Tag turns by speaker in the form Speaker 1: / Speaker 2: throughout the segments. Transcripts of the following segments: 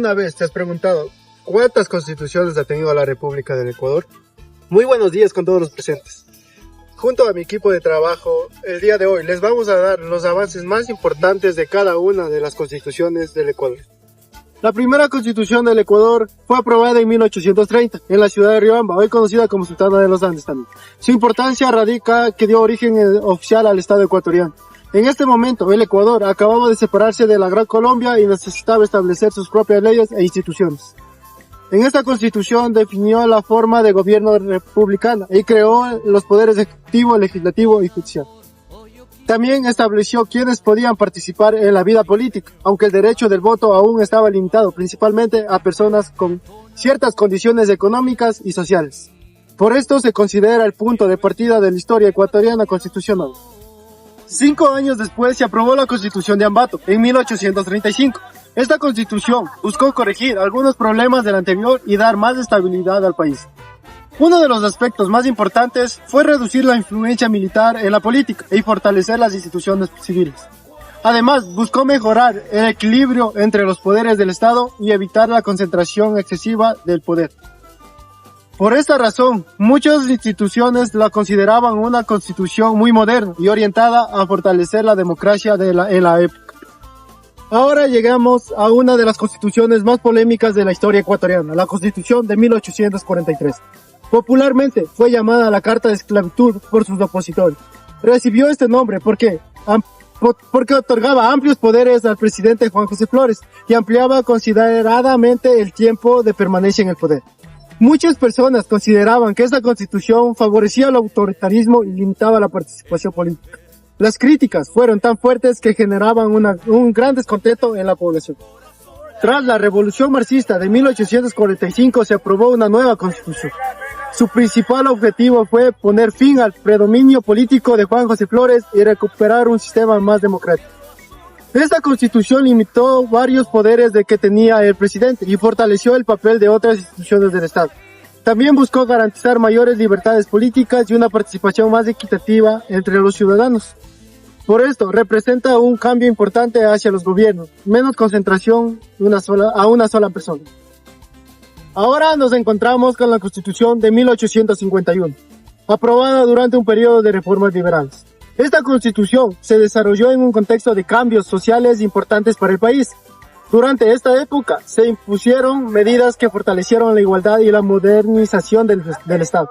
Speaker 1: ¿Alguna vez te has preguntado cuántas constituciones ha tenido la República del Ecuador? Muy buenos días con todos los presentes. Junto a mi equipo de trabajo, el día de hoy les vamos a dar los avances más importantes de cada una de las constituciones del Ecuador. La primera constitución del Ecuador fue aprobada en 1830 en la ciudad de Riobamba, hoy conocida como Sultana de los Andes también. Su importancia radica que dio origen oficial al Estado ecuatoriano. En este momento, el Ecuador acababa de separarse de la Gran Colombia y necesitaba establecer sus propias leyes e instituciones. En esta constitución definió la forma de gobierno republicana y creó los poderes ejecutivo, legislativo y judicial. También estableció quiénes podían participar en la vida política, aunque el derecho del voto aún estaba limitado principalmente a personas con ciertas condiciones económicas y sociales. Por esto se considera el punto de partida de la historia ecuatoriana constitucional. 5 años después se aprobó la Constitución de Ambato, en 1835. Esta constitución buscó corregir algunos problemas del anterior y dar más estabilidad al país. Uno de los aspectos más importantes fue reducir la influencia militar en la política y fortalecer las instituciones civiles. Además, buscó mejorar el equilibrio entre los poderes del Estado y evitar la concentración excesiva del poder. Por esta razón, muchas instituciones la consideraban una constitución muy moderna y orientada a fortalecer la democracia en la época. Ahora llegamos a una de las constituciones más polémicas de la historia ecuatoriana, la Constitución de 1843. Popularmente fue llamada la Carta de Esclavitud por sus opositores. Recibió este nombre porque otorgaba amplios poderes al presidente Juan José Flores y ampliaba consideradamente el tiempo de permanencia en el poder. Muchas personas consideraban que esta constitución favorecía el autoritarismo y limitaba la participación política. Las críticas fueron tan fuertes que generaban un gran descontento en la población. Tras la Revolución Marxista de 1845 se aprobó una nueva constitución. Su principal objetivo fue poner fin al predominio político de Juan José Flores y recuperar un sistema más democrático. Esta constitución limitó varios poderes que tenía el presidente y fortaleció el papel de otras instituciones del Estado. También buscó garantizar mayores libertades políticas y una participación más equitativa entre los ciudadanos. Por esto, representa un cambio importante hacia los gobiernos, menos concentración a una sola persona. Ahora nos encontramos con la Constitución de 1851, aprobada durante un periodo de reformas liberales. Esta Constitución se desarrolló en un contexto de cambios sociales importantes para el país. Durante esta época se impusieron medidas que fortalecieron la igualdad y la modernización del Estado.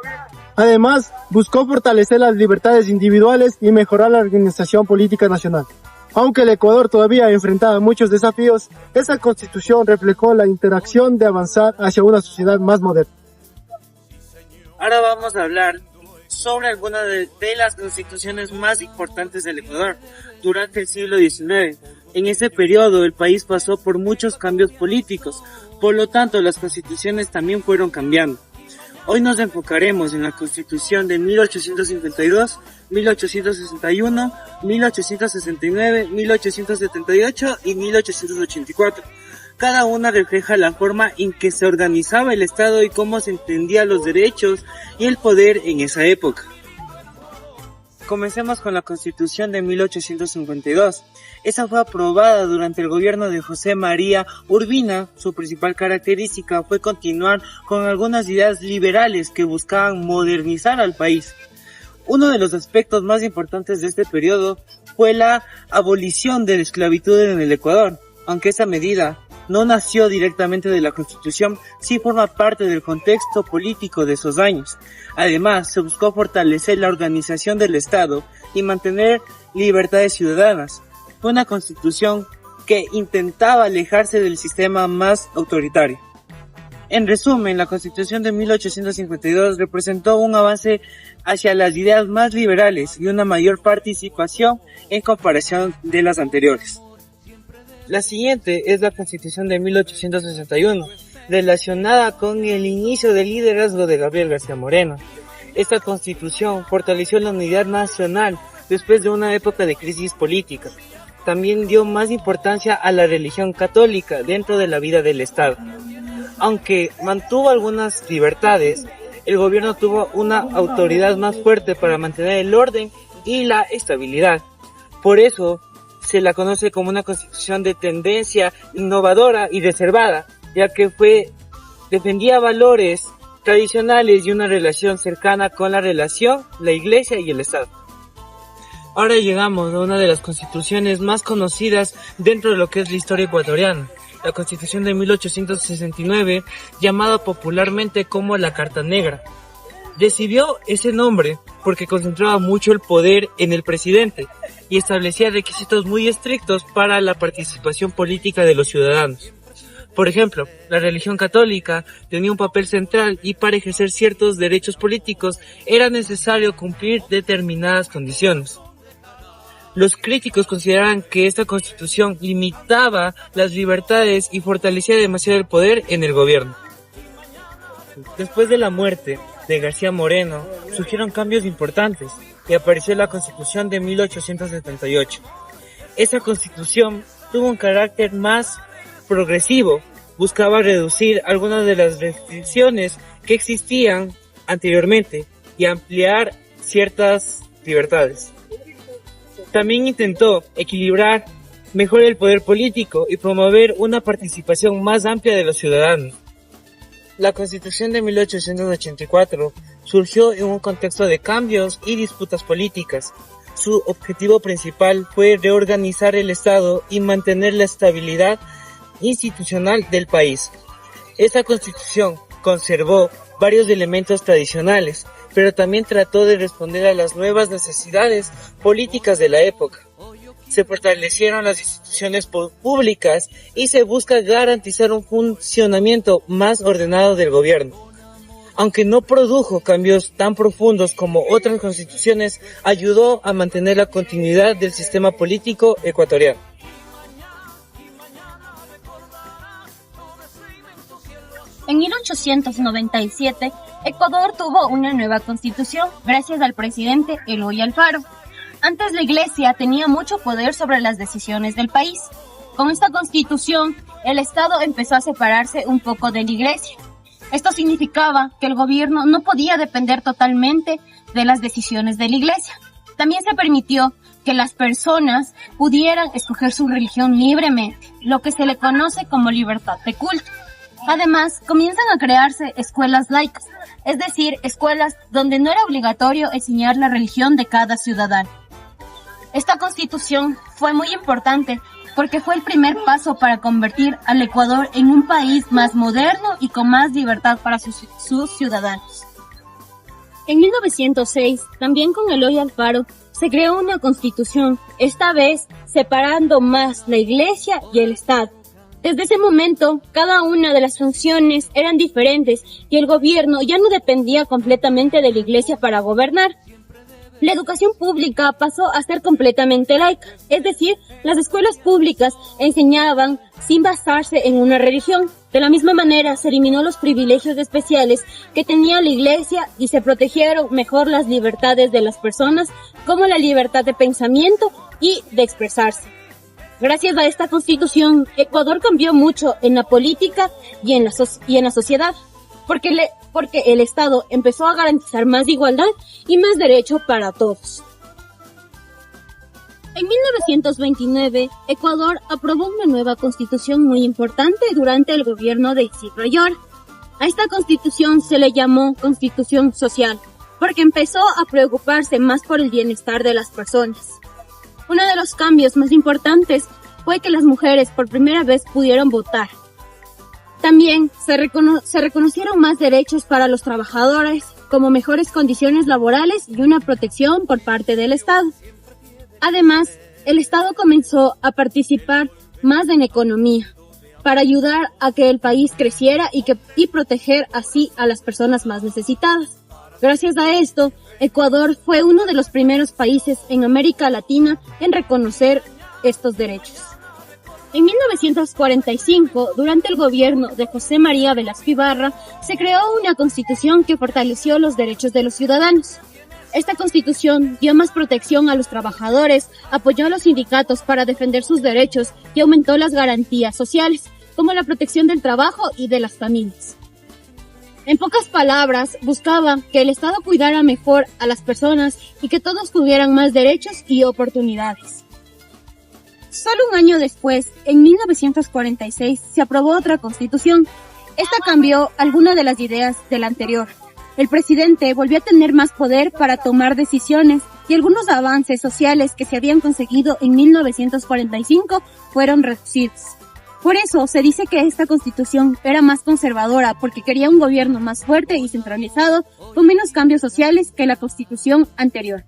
Speaker 1: Además, buscó fortalecer las libertades individuales y mejorar la organización política nacional. Aunque el Ecuador todavía enfrentaba muchos desafíos, esa Constitución reflejó la interacción de avanzar hacia una sociedad más moderna.
Speaker 2: Ahora vamos a hablar sobre algunas de las constituciones más importantes del Ecuador durante el siglo XIX. En ese periodo el país pasó por muchos cambios políticos, por lo tanto las constituciones también fueron cambiando. Hoy nos enfocaremos en la Constitución de 1852, 1861, 1869, 1878 y 1884. Cada una refleja la forma en que se organizaba el Estado y cómo se entendían los derechos y el poder en esa época. Comencemos con la Constitución de 1852. Esa fue aprobada durante el gobierno de José María Urbina. Su principal característica fue continuar con algunas ideas liberales que buscaban modernizar al país. Uno de los aspectos más importantes de este periodo fue la abolición de la esclavitud en el Ecuador. Aunque esa medida no nació directamente de la Constitución, sí forma parte del contexto político de esos años. Además, se buscó fortalecer la organización del Estado y mantener libertades ciudadanas. Fue una Constitución que intentaba alejarse del sistema más autoritario. En resumen, la Constitución de 1852 representó un avance hacia las ideas más liberales y una mayor participación en comparación de las anteriores. La siguiente es la Constitución de 1861, relacionada con el inicio del liderazgo de Gabriel García Moreno. Esta Constitución fortaleció la unidad nacional después de una época de crisis política. También dio más importancia a la religión católica dentro de la vida del Estado. Aunque mantuvo algunas libertades, el gobierno tuvo una autoridad más fuerte para mantener el orden y la estabilidad. Por eso, se la conoce como una constitución de tendencia innovadora y reservada. ya que defendía valores tradicionales y una relación cercana con la iglesia y el Estado. Ahora llegamos a una de las constituciones más conocidas dentro de lo que es la historia ecuatoriana, la Constitución de 1869, llamada popularmente como la Carta Negra. Recibió ese nombre porque concentraba mucho el poder en el presidente y establecía requisitos muy estrictos para la participación política de los ciudadanos. Por ejemplo, la religión católica tenía un papel central y para ejercer ciertos derechos políticos era necesario cumplir determinadas condiciones. Los críticos consideraban que esta constitución limitaba las libertades y fortalecía demasiado el poder en el gobierno. Después de la muerte de García Moreno, surgieron cambios importantes y apareció la Constitución de 1878. Esa constitución tuvo un carácter más progresivo, buscaba reducir algunas de las restricciones que existían anteriormente y ampliar ciertas libertades. También intentó equilibrar mejor el poder político y promover una participación más amplia de los ciudadanos. La Constitución de 1884 surgió en un contexto de cambios y disputas políticas. Su objetivo principal fue reorganizar el Estado y mantener la estabilidad institucional del país. Esta Constitución conservó varios elementos tradicionales, pero también trató de responder a las nuevas necesidades políticas de la época. Se fortalecieron las instituciones públicas y se busca garantizar un funcionamiento más ordenado del gobierno. Aunque no produjo cambios tan profundos como otras constituciones, ayudó a mantener la continuidad del sistema político ecuatoriano.
Speaker 3: En 1897, Ecuador tuvo una nueva constitución gracias al presidente Eloy Alfaro. Antes la Iglesia tenía mucho poder sobre las decisiones del país. Con esta constitución, el Estado empezó a separarse un poco de la Iglesia. Esto significaba que el gobierno no podía depender totalmente de las decisiones de la Iglesia. También se permitió que las personas pudieran escoger su religión libremente, lo que se le conoce como libertad de culto. Además, comienzan a crearse escuelas laicas, es decir, escuelas donde no era obligatorio enseñar la religión de cada ciudadano. Esta constitución fue muy importante porque fue el primer paso para convertir al Ecuador en un país más moderno y con más libertad para sus ciudadanos. En 1906, también con Eloy Alfaro, se creó una constitución, esta vez separando más la Iglesia y el Estado. Desde ese momento, cada una de las funciones eran diferentes y el gobierno ya no dependía completamente de la Iglesia para gobernar. La educación pública pasó a ser completamente laica, es decir, las escuelas públicas enseñaban sin basarse en una religión. De la misma manera, se eliminó los privilegios especiales que tenía la Iglesia y se protegieron mejor las libertades de las personas, como la libertad de pensamiento y de expresarse. Gracias a esta constitución, Ecuador cambió mucho en la política y en la sociedad, porque el Estado empezó a garantizar más igualdad y más derecho para todos. En 1929, Ecuador aprobó una nueva constitución muy importante durante el gobierno de Isidro Ayora. A esta constitución se le llamó Constitución Social, porque empezó a preocuparse más por el bienestar de las personas. Uno de los cambios más importantes fue que las mujeres por primera vez pudieron votar. También se reconocieron más derechos para los trabajadores, como mejores condiciones laborales y una protección por parte del Estado. Además, el Estado comenzó a participar más en economía, para ayudar a que el país creciera y proteger así a las personas más necesitadas. Gracias a esto, Ecuador fue uno de los primeros países en América Latina en reconocer estos derechos. En 1945, durante el gobierno de José María Velasco Ibarra, se creó una constitución que fortaleció los derechos de los ciudadanos. Esta constitución dio más protección a los trabajadores, apoyó a los sindicatos para defender sus derechos y aumentó las garantías sociales, como la protección del trabajo y de las familias. En pocas palabras, buscaba que el Estado cuidara mejor a las personas y que todos tuvieran más derechos y oportunidades. Solo un año después, en 1946, se aprobó otra constitución. Esta cambió algunas de las ideas de la anterior. El presidente volvió a tener más poder para tomar decisiones y algunos avances sociales que se habían conseguido en 1945 fueron reducidos. Por eso se dice que esta constitución era más conservadora porque quería un gobierno más fuerte y centralizado con menos cambios sociales que la constitución anterior.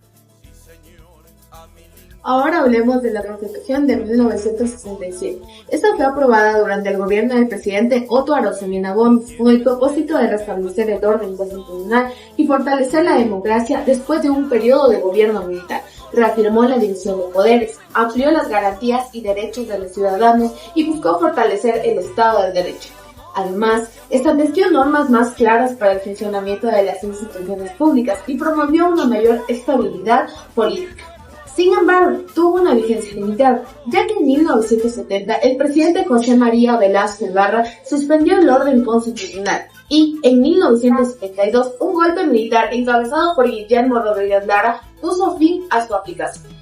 Speaker 4: Ahora hablemos de la Constitución de 1967. Esta fue aprobada durante el gobierno del presidente Otto Arosemena Gómez con el propósito de restablecer el orden constitucional y fortalecer la democracia después de un periodo de gobierno militar. Reafirmó la división de poderes, amplió las garantías y derechos de los ciudadanos y buscó fortalecer el Estado de Derecho. Además, estableció normas más claras para el funcionamiento de las instituciones públicas y promovió una mayor estabilidad política. Sin embargo, tuvo una vigencia limitada, ya que en 1970 el presidente José María Velasco Ibarra suspendió el orden constitucional y en 1972 un golpe militar encabezado por Guillermo Rodríguez Lara puso fin a su aplicación.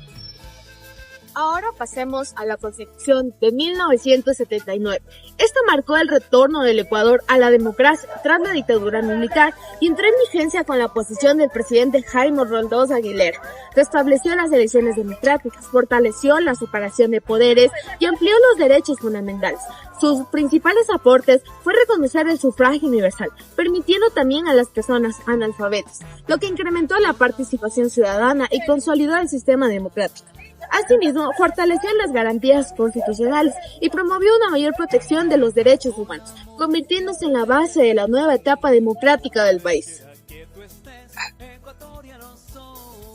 Speaker 4: Ahora pasemos a la Constitución de 1979. Esta marcó el retorno del Ecuador a la democracia tras la dictadura militar y entró en vigencia con la posición del presidente Jaime Roldós Aguilera. Restableció las elecciones democráticas, fortaleció la separación de poderes y amplió los derechos fundamentales. Sus principales aportes fue reconocer el sufragio universal, permitiendo también a las personas analfabetas, lo que incrementó la participación ciudadana y consolidó el sistema democrático. Asimismo, fortaleció las garantías constitucionales y promovió una mayor protección de los derechos humanos, convirtiéndose en la base de la nueva etapa democrática del país.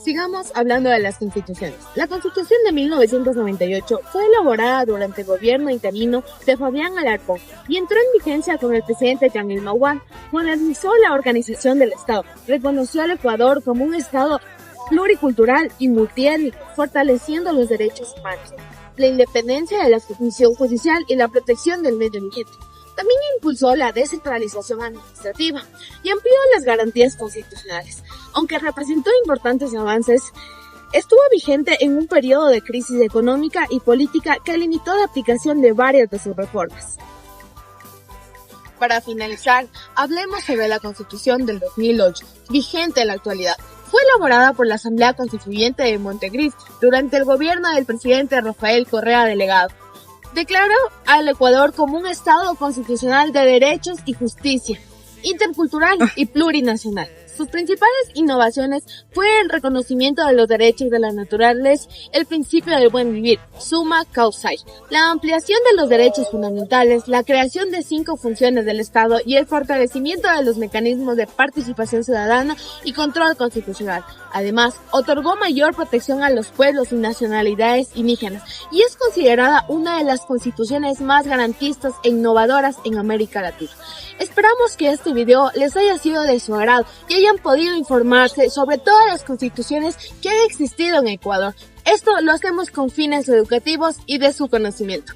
Speaker 4: Sigamos hablando de las constituciones. La Constitución de 1998 fue elaborada durante el gobierno interino de Fabián Alarcón y entró en vigencia con el presidente Djanil Mawán. Modernizó la organización del Estado, reconoció al Ecuador como un Estado pluricultural y multiétnico, fortaleciendo los derechos humanos, la independencia de la Comisión Judicial y la protección del medio ambiente. También impulsó la descentralización administrativa y amplió las garantías constitucionales. Aunque representó importantes avances, estuvo vigente en un periodo de crisis económica y política que limitó la aplicación de varias de sus reformas. Para finalizar, hablemos sobre la Constitución del 2008, vigente en la actualidad. Fue elaborada por la Asamblea Constituyente de Montecristi durante el gobierno del presidente Rafael Correa Delegado. Declaró al Ecuador como un Estado constitucional de derechos y justicia, intercultural y plurinacional. Sus principales innovaciones fue el reconocimiento de los derechos de la naturaleza, el principio del buen vivir, summa causa, la ampliación de los derechos fundamentales, la creación de 5 funciones del Estado y el fortalecimiento de los mecanismos de participación ciudadana y control constitucional. Además, otorgó mayor protección a los pueblos y nacionalidades indígenas y es considerada una de las constituciones más garantistas e innovadoras en América Latina. Esperamos que este video les haya sido de su agrado y hayan podido informarse sobre todas las constituciones que han existido en Ecuador. Esto lo hacemos con fines educativos y de su conocimiento.